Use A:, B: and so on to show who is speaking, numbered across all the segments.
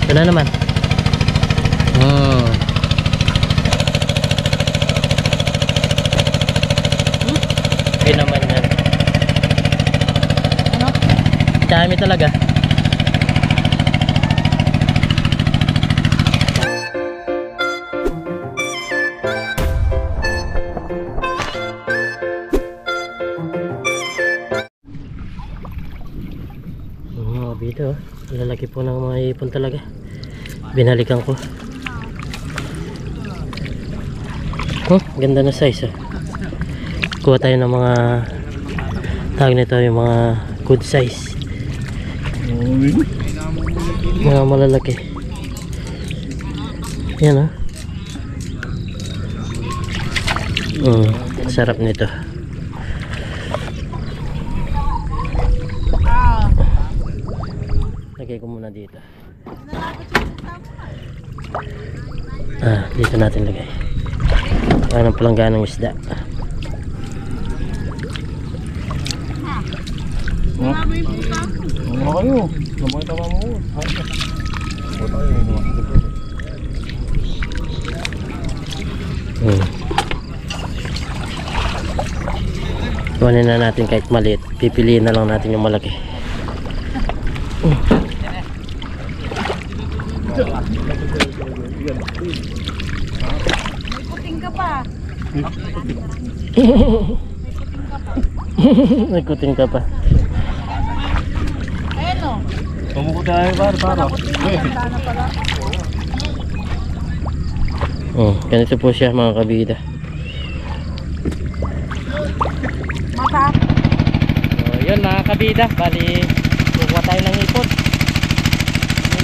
A: Wala naman. Okay naman yan. Ano? Dami talaga. Dito, lalaki po ng mga ipon talaga. Binalikan ko. Ganda na size. Kuha tayo ng mga tawag nito, yung mga good size. Mga malalaki. Yan sarap nito. Lagay ko muna dito. Dito natin lagay. Parang palangganang isda.
B: Ano kayo? Namay tama mo.
A: Kunin na natin kahit maliit. Pipiliin na lang natin yung malaki.
C: May puting ka pa.
A: May kuting ka pa.
C: Ayan o.
B: Tumuko tayo para.
A: Ganito po siya mga kabida.
C: Mata.
A: Yun mga kabida, bali kukuha tayo ng ipon.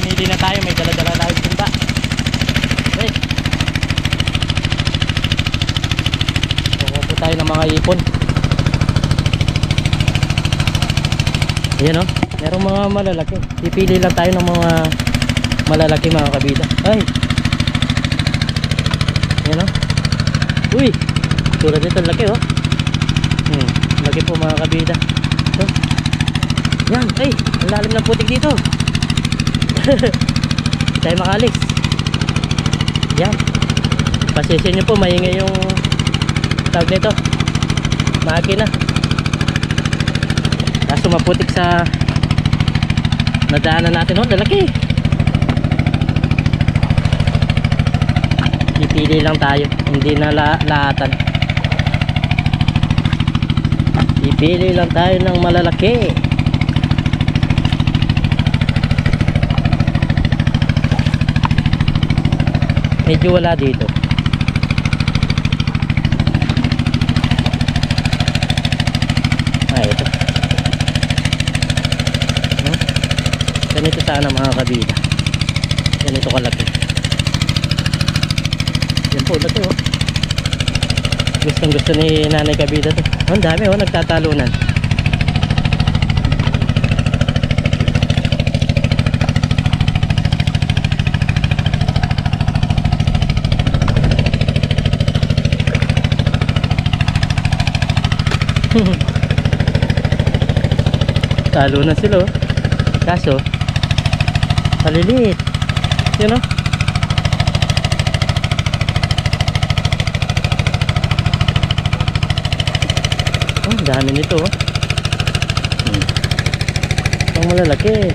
A: Mimili na tayo, may dala-dala tayo punta. Okay, kukuha po tayo ng mga ipon. Yan merong mga malalaki. Pipili lang tayo ng mga malalaki mga kabida. Ay, yan uy, tulad nito laki laki po mga kabida. Yan, ay, ang lalim ng putik dito. Tayo makalis. Yan, pasensya nyo po, maingay yung tawag nito, makina. Kaso maputik sa nadaanan natin. Lalaki. Pipili lang tayo, hindi na laatan. Pipili lang tayo ng malalaki. Medyo wala dito. Ito. Ganito sana mga kabida. Ganito kalaki. Yan po na to. Gustong gusto ni nanay kabida to. Ang dami nagtatalunan. Talo na sila kaso maliliit yun ang dami nito ang malalaki.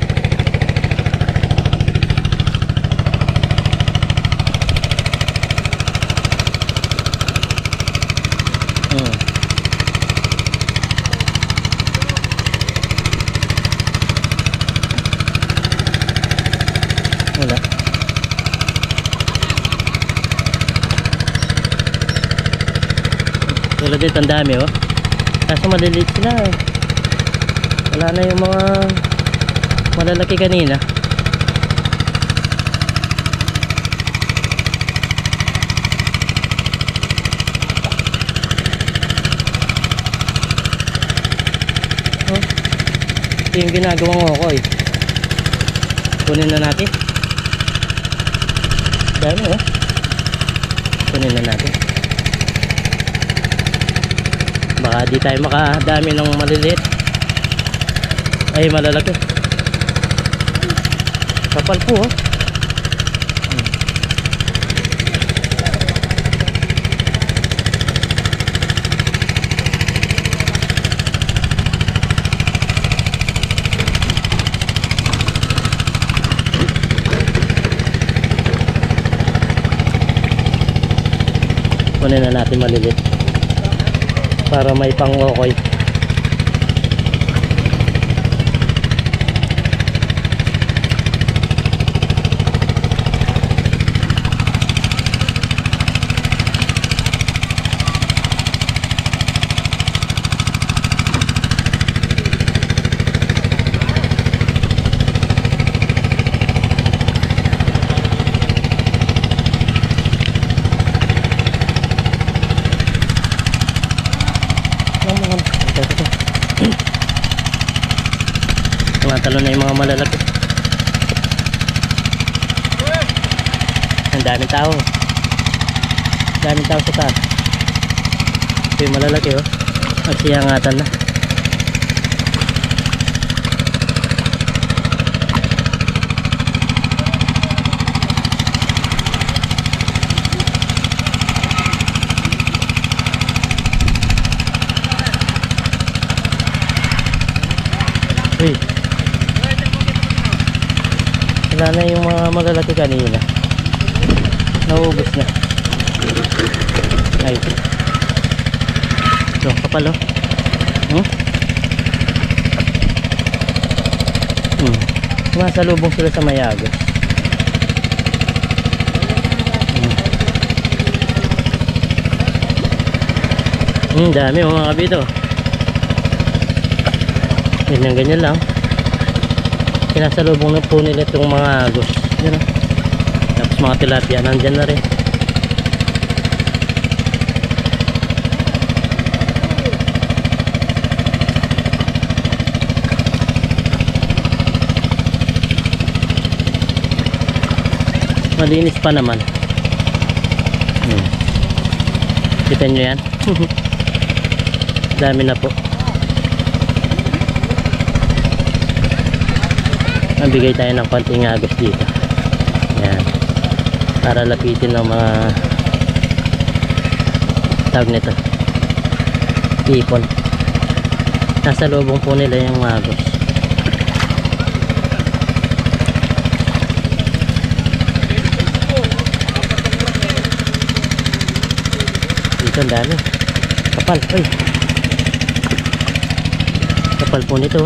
A: Wala. Tulad dito ang dami kaso maliliit sila wala na yung mga malalaki kanina. Ito yung ginagawang okoy. Kunin na natin. Dami kunin na natin. Baka di tayo makadami ng maliliit. Ay malalaki. Kapal po kunin na natin malilit para may pang-okoy. Tumatalo na yung mga malalaki. Ang daming tao. Daming tao sa taas. Ito yung malalaki oh. Nagsiyangatan na. Uy. Wala na yung mga malalaki kanina. Naubos na. Ay, ito. Ito, kapal oh. Sumasalubong sila sa Mayagos. Dami mga kabito. Ganyan lang. Sinasalubong na po nila itong mga agos. Yan o. Tapos mga tilapia nandyan na rin. Malinis pa naman. Kita nyo yan. Dami na po. Nabigay tayo ng konting agos dito. Yan. Para lapitin ng mga tawag nito. Ipon. Nasa lubong po nila yung agos. Dito ang dami. Kapal. Uy. Kapal po nito.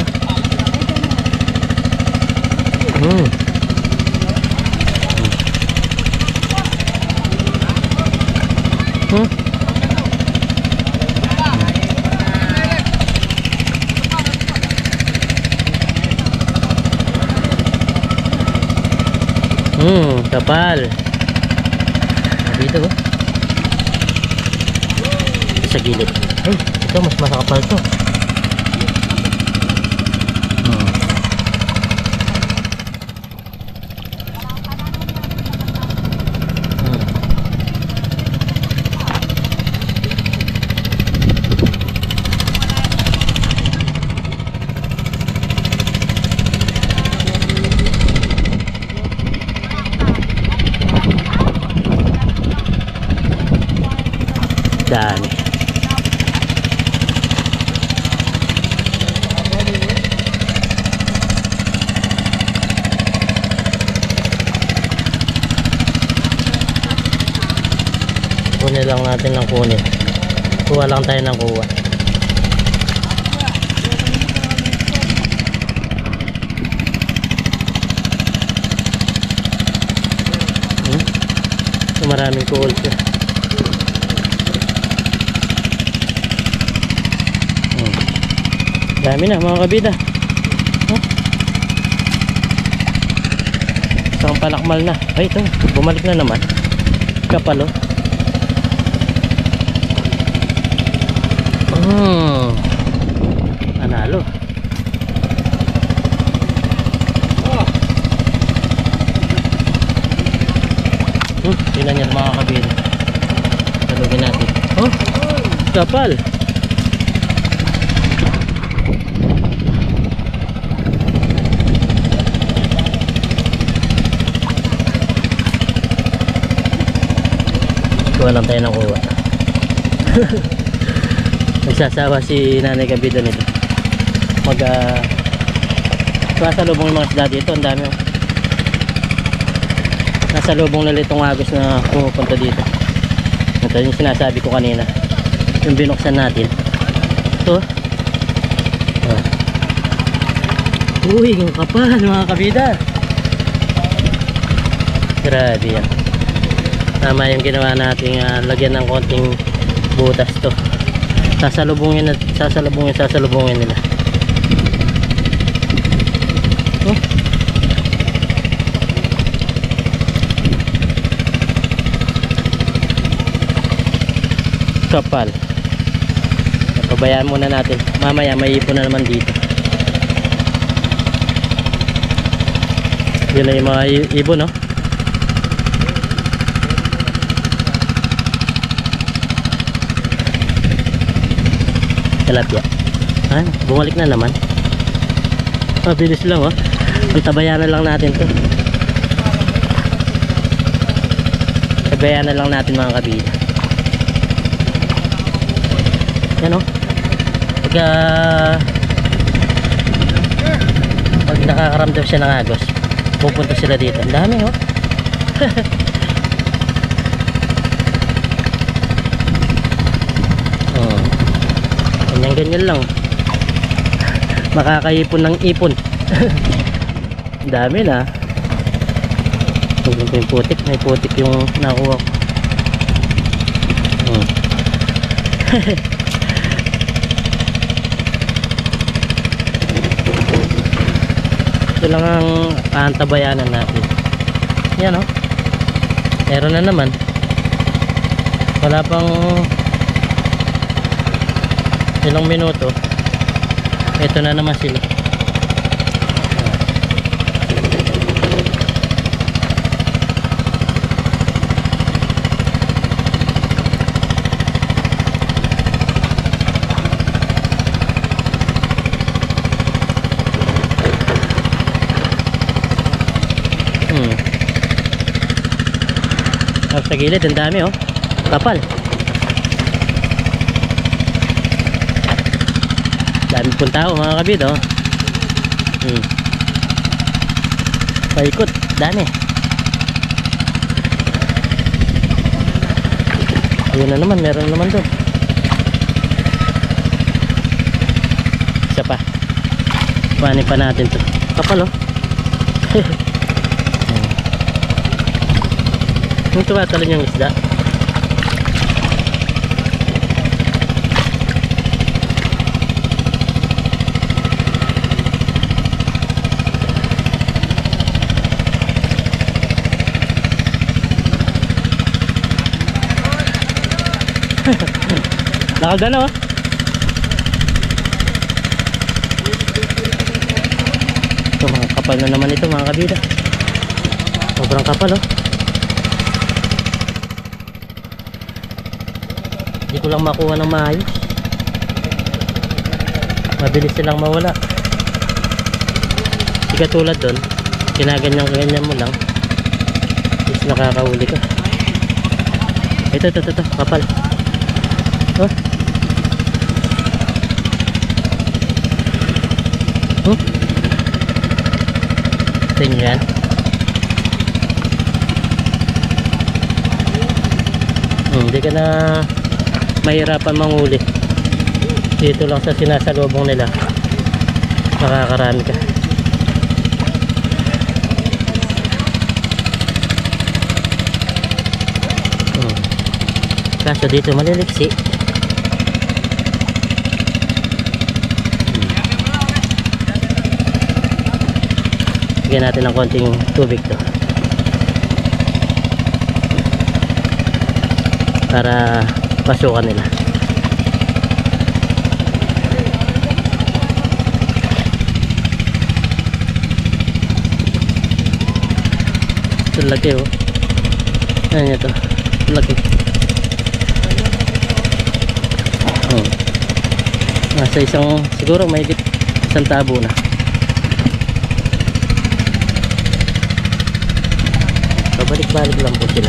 A: Kapal. Dito oh. Sa gilid. Ay, ito mas makakapal to. Dami. Kunin lang natin ng kunin. Kuha lang tayo ng kuha. Maraming kuhol siya. Dami na mga kabida. Isang palakmal na. Ay ito, bumalik na naman. Kapalo. Panalo. Tingnan niya mga kabida. Talugin natin. Kapal. Kuha lang tayo ng kuha. Nagsasawa si Nanay Kabida nito. Nasa lubong yung mga isda dito. Ang dami. Nasa lubong nila itong agos na pumupunta dito. Ito yung sinasabi ko kanina, yung binuksan natin ito. Uy, yung kapal mga kabida. Grabe yan. Tama yung ginawa natin, lagyan ng konting butas to. Sasalubungin nila. Oh. Kapal. Pabayaan muna natin. Mamaya may ipon na naman dito. Yun na yung mga ibon, no? Tilapia. Ah, bumalik na naman. Mabilis lang, oh. Ang tabayanan lang natin to. Tabayanan lang natin mga kabida. Yan, oh. Pag nakakaramdam siya ng agos, pupunta sila dito. Ang dami, oh. Ganyan lang. Makakaipon ng ipon. Ang dami na. Tingnan ko yung putik. May putik yung nakuha ko. Ito lang ang antabayanan natin. Yan, oh. Meron na naman. Wala pang ilang minuto. Ito na naman sila. Sa gilid, ang dami, oh. Kapal. Dami pong tao mga kabid, oh. Paikot, dami. Ayun na naman, meron naman doon. Isa pa. Kuhanin pa natin to. Kapal, oh. Yung tumatalon yung isda. Nakagana, oh. Ito, mga kapal na naman ito mga kabida. Sobrang kapal, oh. Hindi ko lang makuha ng maayos. Mabilis silang mawala. Hindi katulad doon, kinaganyan mo lang is nakakahuli ka. Ito, kapal. Oh. Oh. Tingnan. Hindi ka na mahirapan manghuli. Dito lang sa sinasalubong nila makakarami ka. Kaso dito maliliksi. Bigyan natin ng konting tubig to para pasukan nila. Ito laki, oh. Ayan ito. Laki. Nasa siguro may isang tabo na. Pabalik-balik lang po sila.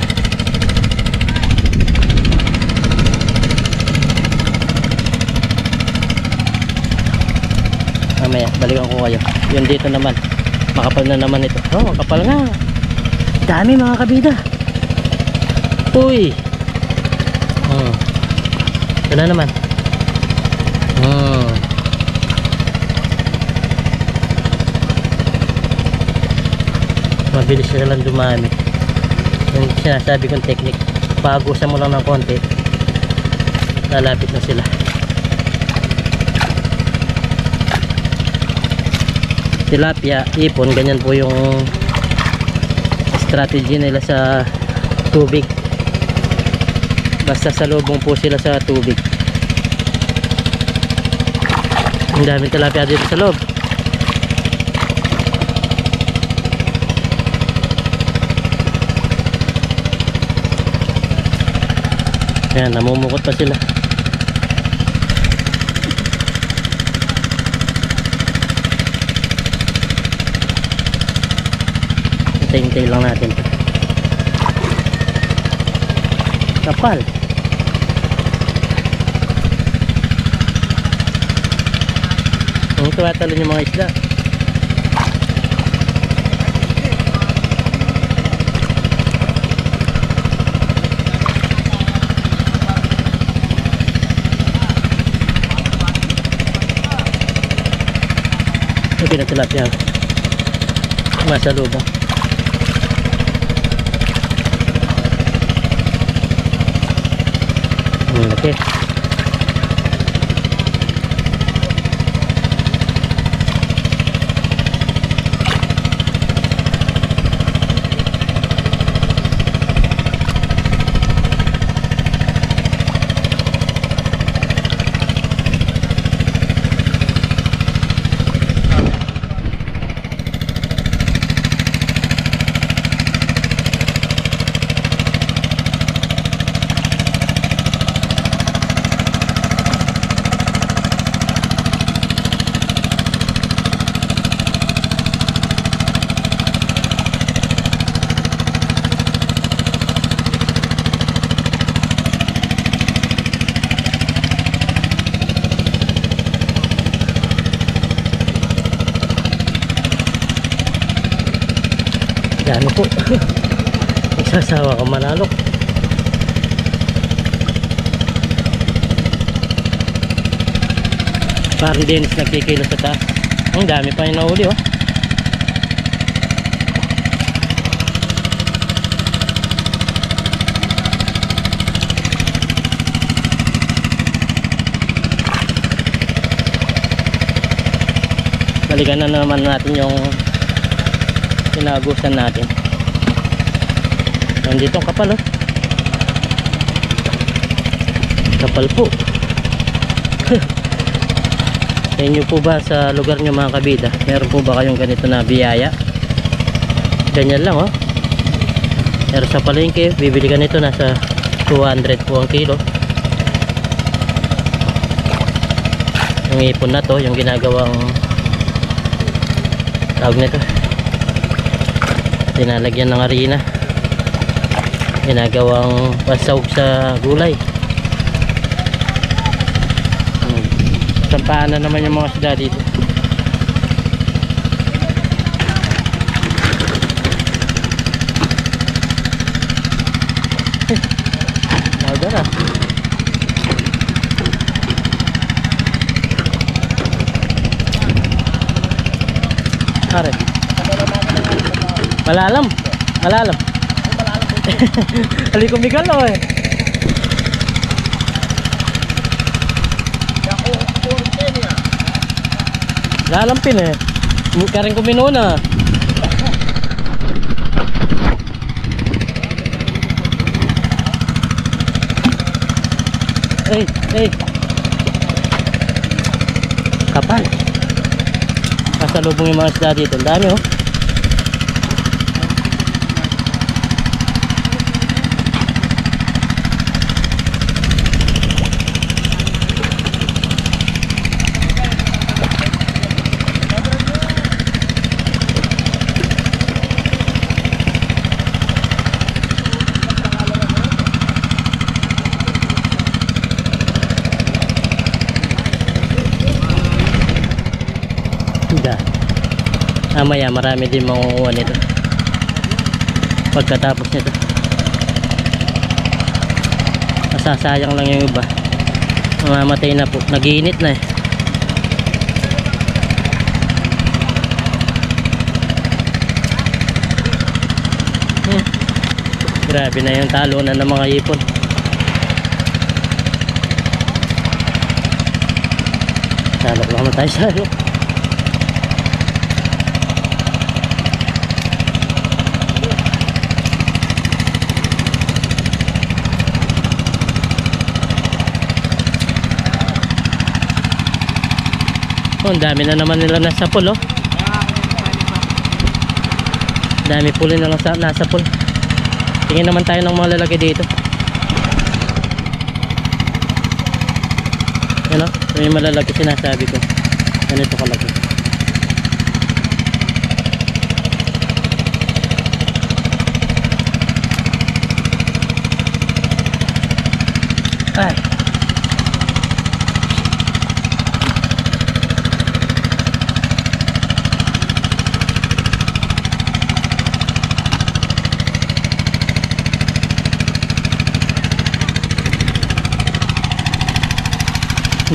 A: Mamaya balikan ko kayo. Yun dito naman, makapal na naman ito. Oh, makapal nga. Dami mga kabida. Uy, Ito na naman. Mabilis na lang dumami. Yung sinasabi kong technique, paagusan mo lang ng konti, lalapit na sila. Tilapia, ipon, ganyan po yung strategy nila sa tubig. Basta salubong po sila sa tubig. Ang daming tilapia dito sa loob. Ayan, namumukot pa sila. Hintay-hintay lang natin. Kapal. Ang tumatalo yung mga isda. Ito pinatilapia. Masalubong. Laki. Ano po? Nagsasawa ka manalo. Parang Dennis nagkikilo sa taas. Ang dami pa yung nahuli, oh. Balikan na naman natin yung pinagusan natin. Nandito ang kapal, oh. Kapal po. Sa inyo po ba, sa lugar nyo mga kabida, meron po ba kayong ganito na biyaya? Ganyan lang, oh. Pero sa palengke, bibili ka nito nasa 200 po ang kilo. Yung ipon na to, yung ginagawang tawag nito, tinalagyan ng harina, ginagawang pasawag sa gulay. Sampaan na naman yung mga isda dito. Maga na. Pare, malalam. Malalam. Ali ko migalo, eh. Lalampin, eh. Karing kuminuna. Hey. Kapal. Kasalubong yung mga isda dito. Ang dami, oh. Mamaya marami din makukuha nito pagkatapos nito. Masasayang lang yung iba. Mamamatay na po. Nagiinit na eh. Grabe na yung talunan ng mga hipon. Salok lang naman tayo, salok. Oh, ang dami na naman nila nasa pool, oh. Dami puli na lang nasa pool. Tingin naman tayo ng mga lalaki dito. Yan, oh. May malalaki sinasabi ko. Ganito kalaki. Ay.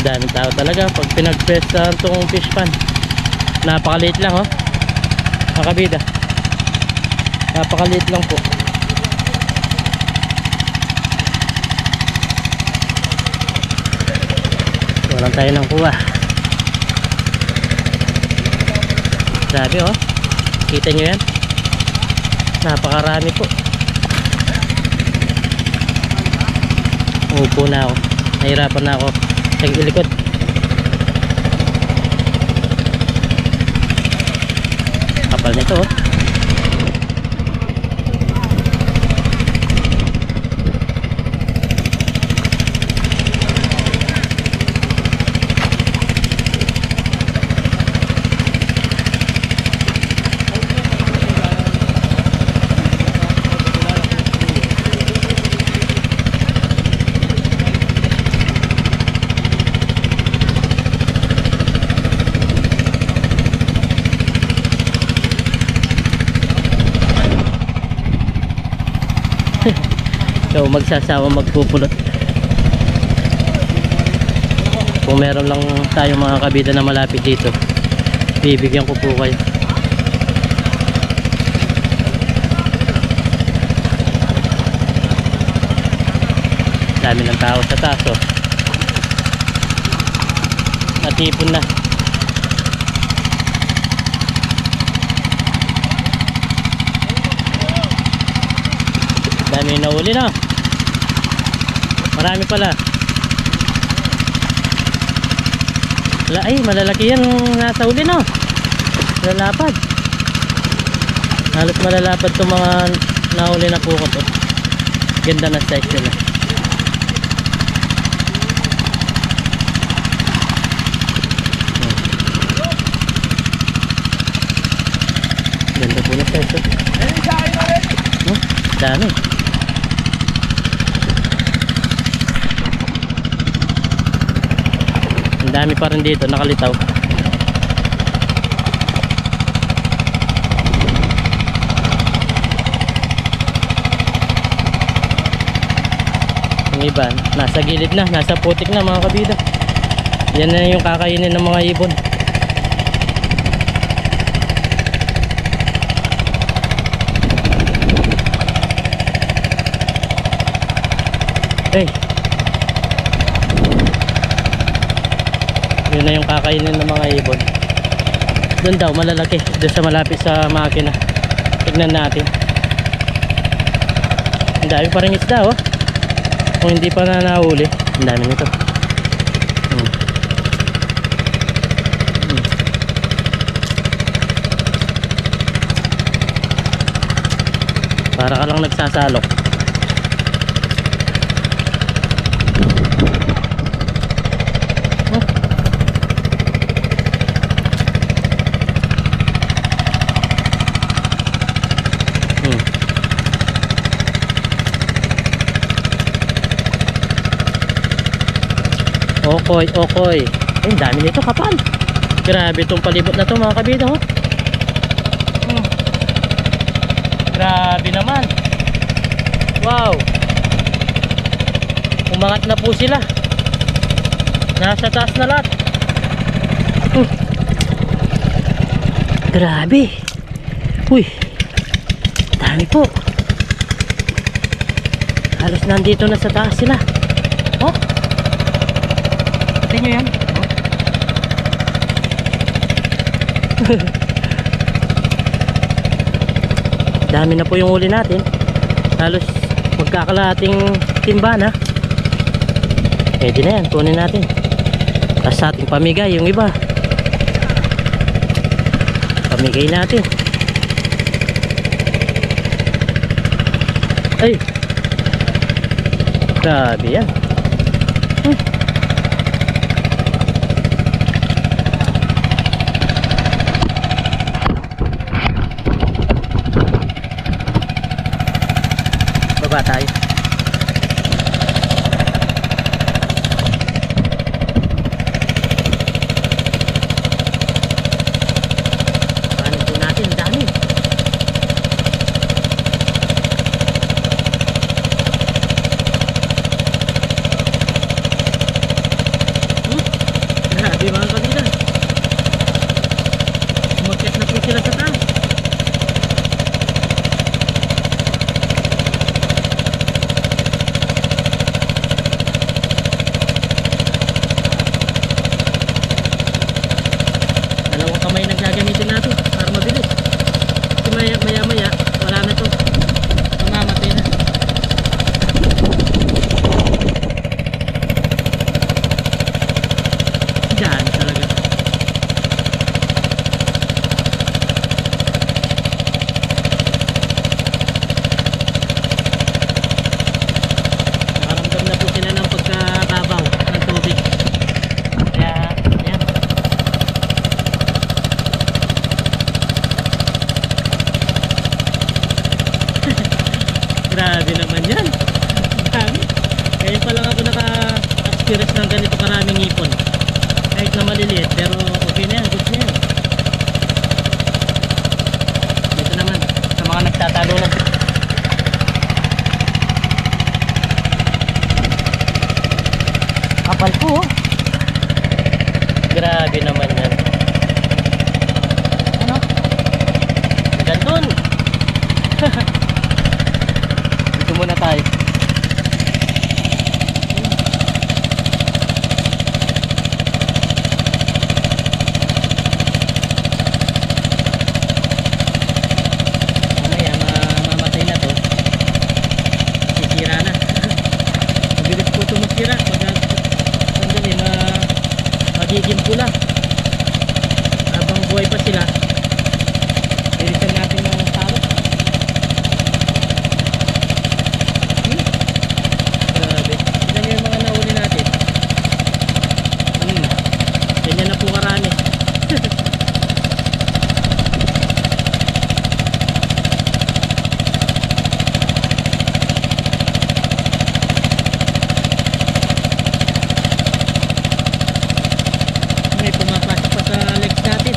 A: Daming tao talaga pag pinag-press itong fish pan. Napakaliit lang, oh. Makabida, napakaliit lang po. Walang tayo ng kuha. Sabi, oh, kita nyo yan, napakarami po. Upo na ako, nahirapan na ako sa ilikod. Kapal nito, oh. Ikaw magsasawa magpupulot. Kung meron lang tayong mga kabida na malapit dito, bibigyan ko po kayo. Dami ng tao sa taso. Natipon na. Dami na uli na. Marami pala. Ay, malalaki yan nasa uli na. Malalapad. Halos malalapad itong mga nahuli na pukot, oh. Ganda na size nila. Ganda po na size, oh. Dami. Ang dami pa rin dito nakalitaw. Yung iba nasa gilid na, nasa putik na mga kabida. Yan na yung kakainin ng mga ibon. Hey, yun na yung kakainin ng mga ibon. Doon daw malalaki, doon sa malapit sa makina. Tignan natin. Ang dami pa rin isda, oh. Kung hindi pa na nahuli, ang dami nito. Para ka lang nagsasalok. Okoy, okoy. Ay, dami nito, kapal. Grabe itong palibot na to mga kabida, oh. Grabe naman. Wow. Umangat na po sila. Nasa taas na lahat. Grabe. Uy, dami po. Halos nandito na sa taas sila. Oh, tingnan nyo yan. Oh. Dami na po yung huli natin. Halos magkakalahating timba na. Pwede na yan, kunin natin. Tapos sa ating pamigay yung iba. Pamigay natin. Ay, grabe yan. Baba tayo. Paano po natin? Dami. Grabe mga kabila. Umakyat na po sila sa taas. Dalawang kamay naggagamitin natin para mabilis. Kasi maya maya wala na to. Mamamatay na. Diyan talaga. Nakaramdam na po sila ng pagkababaw ng tubig. Kaya yan. Grabe naman yan. Dami. Ngayon pa lang ako naka-experience ng ganito karaming ipon. Kahit na maliliit, pero okay na yan, good na yan. Dito naman, sa mga nagtatalo na. Kapal po, oh. Grabe naman yan. Ano? Hanggang dun. Dito muna tayo. Mamaya mamamatay na to. Sisira na. Mabilis po ito masira. Sandali, magiging pula. Habang buhay pa sila, bilisan natin ng sarap. Grabe. Tignan nyo yung mga nahuli natin. Ganyan na po karami. May pumapasok pa sa legs natin.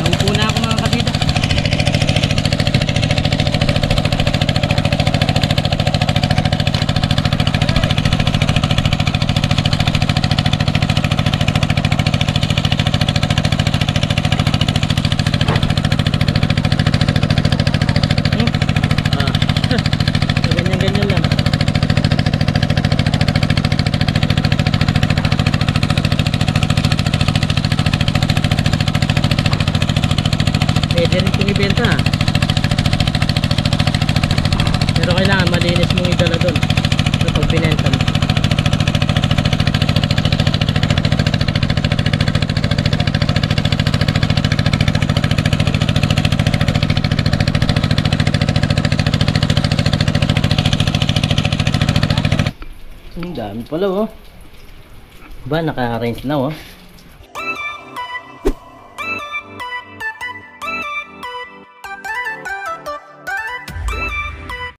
A: Naupo na ako mga kabida. Ganyan-ganyan lang. Pwede rin itong ibenta. Pero kailangan malinis mong idala doon kapag binenta mo. Ang dami pala, oh. Ba, naka-arrange na, oh.